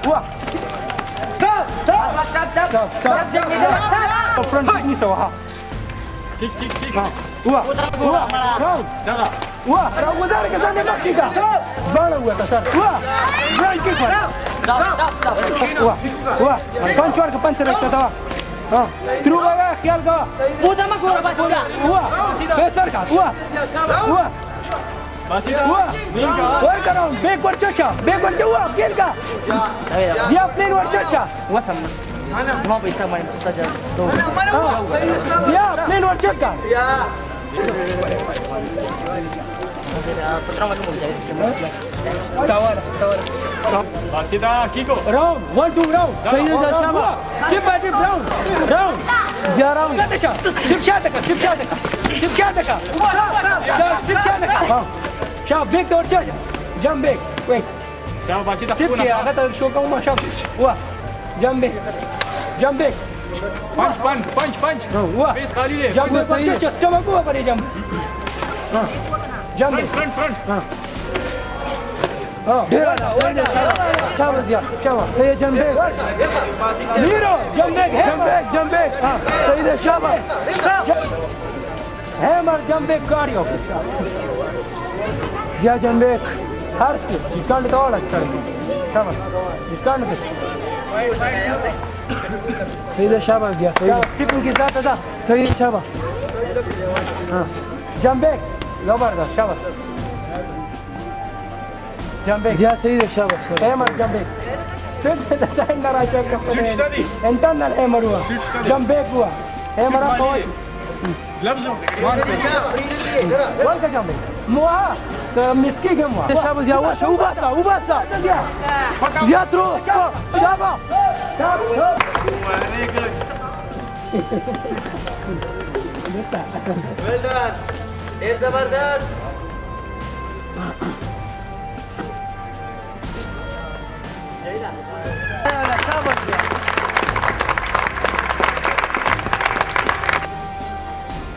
हुआ front kick नहीं सवा हाँ किक हाँ हुआ राउंड हुआ उधर के सामने बाकी का बाण हुआ था सर हुआ राइट किक हुआ पंच और का पंच रखता था हाँ थ्रू लगा ख्याल का हुआ बेसर का हुआ और करो बैकवर्ड चचा हुआ खेल का या प्लेन वर्ड चचा Mau bisa main saja. Tuh. या प्लेन वर्ड चचा Putra mau cari. सवार Basida Kiko. राउंड 1 2 राउंड सही है शाबा टिप बाय टिप राउंड या राउंड टिप शॉट का हां शाब बैक और चल jump back wait Siapa Basida tip pun किया apa? अगर तो शो का उमा शाब हुआ जंप बैक Punch. हुआ Face खाली है. जंप सही है चस्का में हुआ पर जंप हां जंप Front. हां ढेरा शाबाश दिया शाबाश सही है जंप हीरो जंप बैक हां सही है शाबाश हैमर जंप बैक गाड़ियों दिया जंप बैक हर्ष के जिकांड तो और सर शाबाश जिकांड सही है शाबाश दिया सही है टिपिंग के साथ था सही है शाबाश हां जंप बैक जबरदस्त शाबाश जंप बैक दिया सही है शाबाश हैमर जंप बैक स्ट्रेट पे सेंटर आ चेक study. इंटरनल हैमर हुआ जंप बैक हुआ हैमर आप Gloves on. Gol ka jambe. Moa, miski ke moa. Shabash ya wa ubasa. Ya throw. Shaba. Very good. Well done. Zabardast.